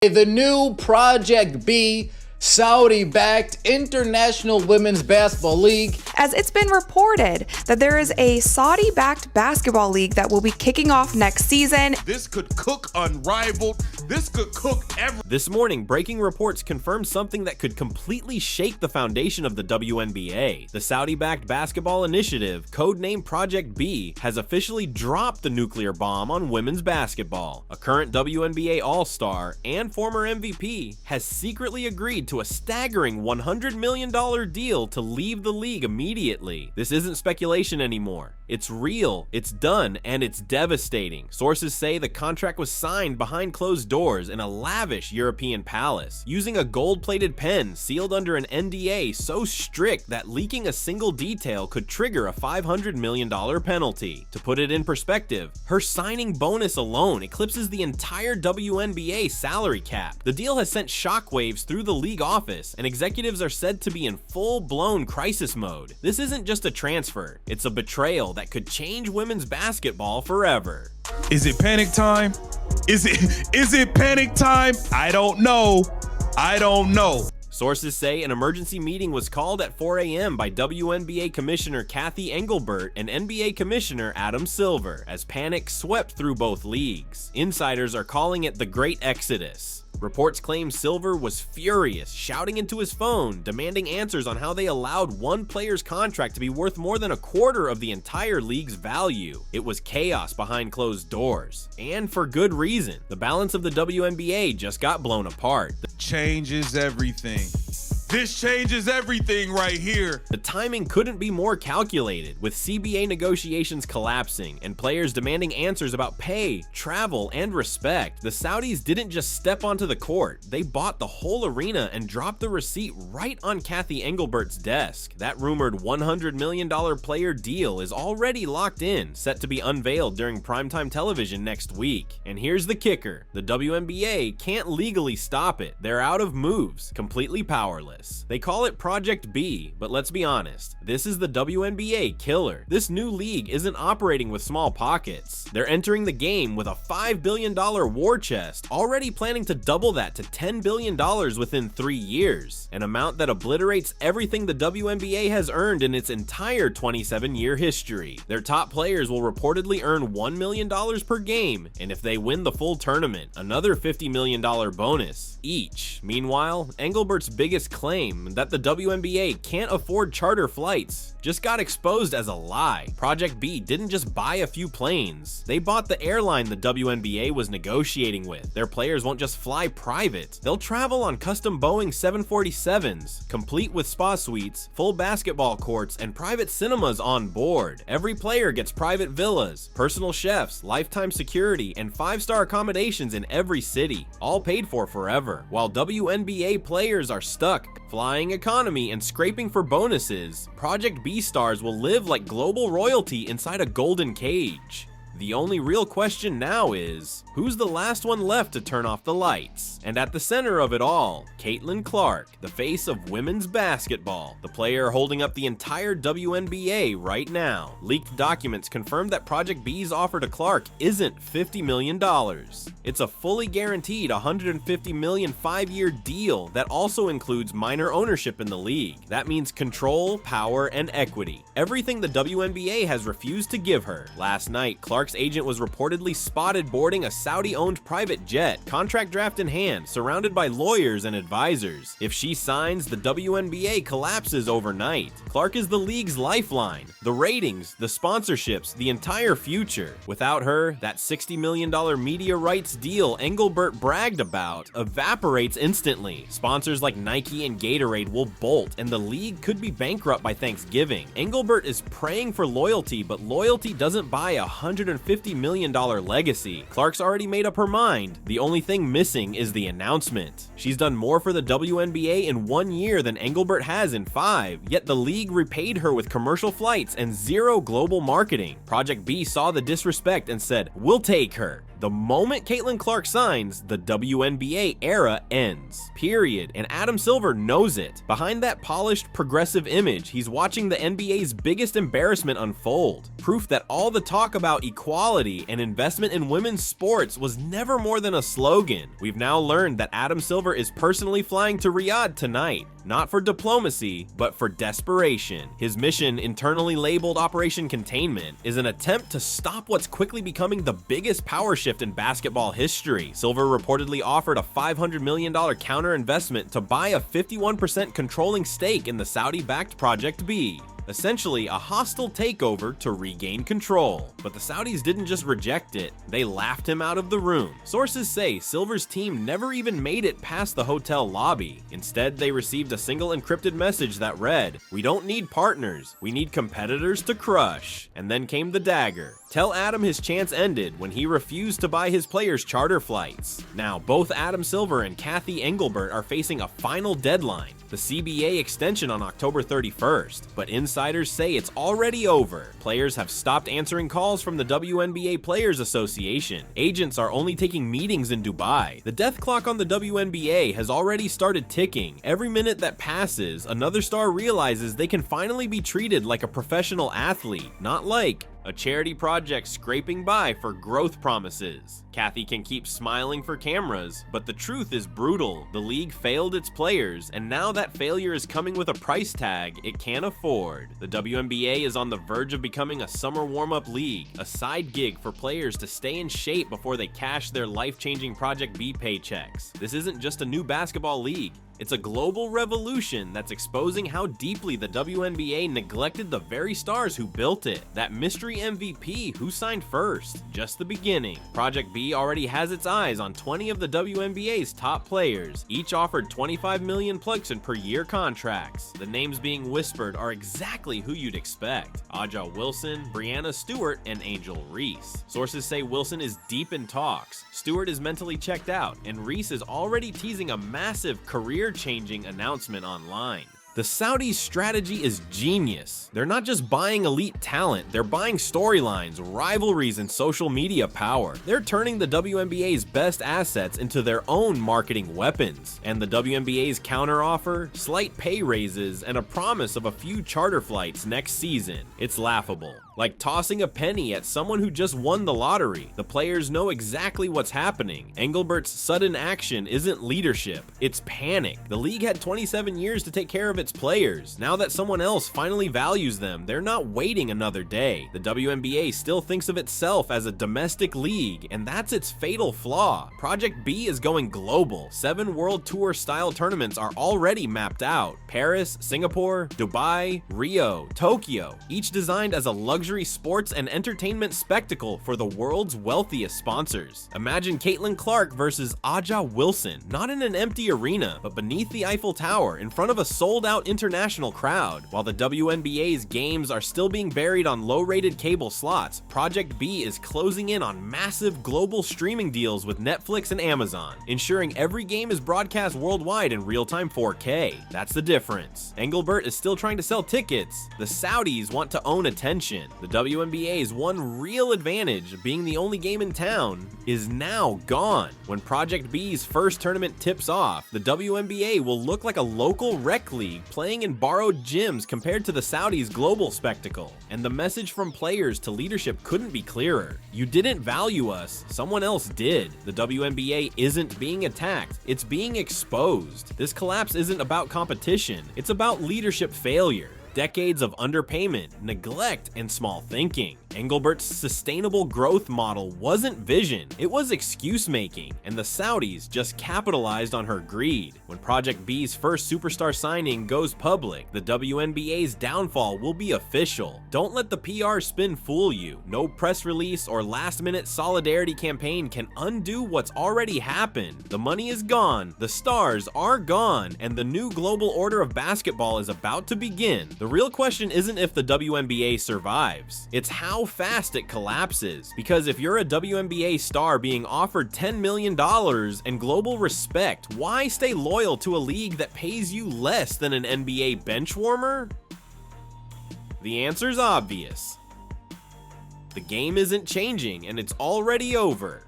The new Project B, Saudi-backed International Women's Basketball League. As it's been reported that there is a Saudi-backed basketball league that will be kicking off next season. This could cook unrivaled. This could cook every. This morning, breaking reports confirmed something that could completely shake the foundation of the WNBA. The Saudi-backed basketball initiative, codenamed Project B, has officially dropped the nuclear bomb on women's basketball. A current WNBA All-Star and former MVP has secretly agreed to a staggering $100 million deal to leave the league immediately. This isn't speculation anymore. It's real, it's done, and it's devastating. Sources say the contract was signed behind closed doors in a lavish European palace, using a gold-plated pen sealed under an NDA so strict that leaking a single detail could trigger a $500 million penalty. To put it in perspective, her signing bonus alone eclipses the entire WNBA salary cap. The deal has sent shockwaves through the league office, and executives are said to be in full-blown crisis mode. This isn't just a transfer, it's a betrayal that could change women's basketball forever. Is it panic time? Is it panic time? I don't know. Sources say an emergency meeting was called at 4 a.m. by WNBA Commissioner Cathy Engelbert and NBA Commissioner Adam Silver as panic swept through both leagues. Insiders are calling it the Great Exodus. Reports claim Silver was furious, shouting into his phone, demanding answers on how they allowed one player's contract to be worth more than a quarter of the entire league's value. It was chaos behind closed doors. And for good reason. The balance of the WNBA just got blown apart. Changes everything. This changes everything right here. The timing couldn't be more calculated, with CBA negotiations collapsing and players demanding answers about pay, travel, and respect. The Saudis didn't just step onto the court, they bought the whole arena and dropped the receipt right on Cathy Engelbert's desk. That rumored $100 million player deal is already locked in, set to be unveiled during primetime television next week. And here's the kicker, the WNBA can't legally stop it. They're out of moves, completely powerless. They call it Project B, but let's be honest, this is the WNBA killer. This new league isn't operating with small pockets. They're entering the game with a $5 billion war chest, already planning to double that to $10 billion within 3 years, an amount that obliterates everything the WNBA has earned in its entire 27-year history. Their top players will reportedly earn $1 million per game, and if they win the full tournament, another $50 million bonus each. Meanwhile, Engelbert's biggest claim that the WNBA can't afford charter flights just got exposed as a lie. Project B didn't just buy a few planes. They bought the airline the WNBA was negotiating with. Their players won't just fly private. They'll travel on custom Boeing 747s, complete with spa suites, full basketball courts, and private cinemas on board. Every player gets private villas, personal chefs, lifetime security, and 5-star accommodations in every city, all paid for forever. While WNBA players are stuck flying economy and scraping for bonuses, Project B stars will live like global royalty inside a golden cage. The only real question now is, who's the last one left to turn off the lights? And at the center of it all, Caitlin Clark, the face of women's basketball, the player holding up the entire WNBA right now. Leaked documents confirm that Project B's offer to Clark isn't $50 million. It's a fully guaranteed $150 million 5-year deal that also includes minor ownership in the league. That means control, power, and equity. Everything the WNBA has refused to give her. Last night, Clark's agent was reportedly spotted boarding a Saudi-owned private jet, contract draft in hand, surrounded by lawyers and advisors. If she signs, the WNBA collapses overnight. Clark is the league's lifeline, the ratings, the sponsorships, the entire future. Without her, that $60 million media rights deal Engelbert bragged about evaporates instantly. Sponsors like Nike and Gatorade will bolt, and the league could be bankrupt by Thanksgiving. Engelbert is praying for loyalty, but loyalty doesn't buy a $150 million legacy. Clark's already made up her mind. The only thing missing is the announcement. She's done more for the WNBA in 1 year than Engelbert has in 5, yet the league repaid her with commercial flights and zero global marketing. Project B saw the disrespect and said, "We'll take her." The moment Caitlin Clark signs, the WNBA era ends. Period. And Adam Silver knows it. Behind that polished, progressive image, he's watching the NBA's biggest embarrassment unfold. Proof that all the talk about equality and investment in women's sports was never more than a slogan. We've now learned that Adam Silver is personally flying to Riyadh tonight. Not for diplomacy, but for desperation. His mission, internally labeled Operation Containment, is an attempt to stop what's quickly becoming the biggest power shift in basketball history. Silver reportedly offered a $500 million counter investment to buy a 51% controlling stake in the Saudi-backed Project B. Essentially, a hostile takeover to regain control. But the Saudis didn't just reject it, they laughed him out of the room. Sources say Silver's team never even made it past the hotel lobby. Instead, they received a single encrypted message that read, "We don't need partners, we need competitors to crush." And then came the dagger. Tell Adam his chance ended when he refused to buy his players charter flights. Now, both Adam Silver and Kathy Engelbert are facing a final deadline, the CBA extension on October 31st, but insiders say it's already over. Players have stopped answering calls from the WNBA Players Association. Agents are only taking meetings in Dubai. The death clock on the WNBA has already started ticking. Every minute that passes, another star realizes they can finally be treated like a professional athlete, not like a charity project scraping by for growth promises. Kathy can keep smiling for cameras, but the truth is brutal. The league failed its players, and now that failure is coming with a price tag it can't afford. The WNBA is on the verge of becoming a summer warm-up league, a side gig for players to stay in shape before they cash their life-changing Project B paychecks. This isn't just a new basketball league. It's a global revolution that's exposing how deeply the WNBA neglected the very stars who built it. That mystery MVP who signed first. Just the beginning. Project B already has its eyes on 20 of the WNBA's top players, each offered $25 million per year contracts. The names being whispered are exactly who you'd expect. Aja Wilson, Brianna Stewart, and Angel Reese. Sources say Wilson is deep in talks, Stewart is mentally checked out, and Reese is already teasing a massive career-changing announcement online. The Saudis' strategy is genius. They're not just buying elite talent, they're buying storylines, rivalries, and social media power. They're turning the WNBA's best assets into their own marketing weapons. And the WNBA's counteroffer, slight pay raises, and a promise of a few charter flights next season. It's laughable. Like tossing a penny at someone who just won the lottery. The players know exactly what's happening. Engelbert's sudden action isn't leadership, it's panic. The league had 27 years to take care of its players. Now that someone else finally values them, they're not waiting another day. The WNBA still thinks of itself as a domestic league, and that's its fatal flaw. Project B is going global. 7 World Tour style tournaments are already mapped out. Paris, Singapore, Dubai, Rio, Tokyo, each designed as a luxury sports and entertainment spectacle for the world's wealthiest sponsors. Imagine Caitlin Clark versus Aja Wilson, not in an empty arena, but beneath the Eiffel Tower in front of a sold-out international crowd. While the WNBA's games are still being buried on low-rated cable slots, Project B is closing in on massive global streaming deals with Netflix and Amazon, ensuring every game is broadcast worldwide in real-time 4K. That's the difference. Engelbert is still trying to sell tickets. The Saudis want to own attention. The WNBA's one real advantage of being the only game in town is now gone. When Project B's first tournament tips off, the WNBA will look like a local rec league playing in borrowed gyms compared to the Saudis' global spectacle. And the message from players to leadership couldn't be clearer. You didn't value us, someone else did. The WNBA isn't being attacked, it's being exposed. This collapse isn't about competition, it's about leadership failure. Decades of underpayment, neglect, and small thinking. Engelbert's sustainable growth model wasn't vision, it was excuse making, and the Saudis just capitalized on her greed. When Project B's first superstar signing goes public, the WNBA's downfall will be official. Don't let the PR spin fool you. No press release or last-minute solidarity campaign can undo what's already happened. The money is gone, the stars are gone, and the new global order of basketball is about to begin. The real question isn't if the WNBA survives, it's how fast it collapses. Because if you're a WNBA star being offered $10 million and global respect, why stay loyal to a league that pays you less than an NBA bench warmer? The answer's obvious. The game isn't changing, and it's already over.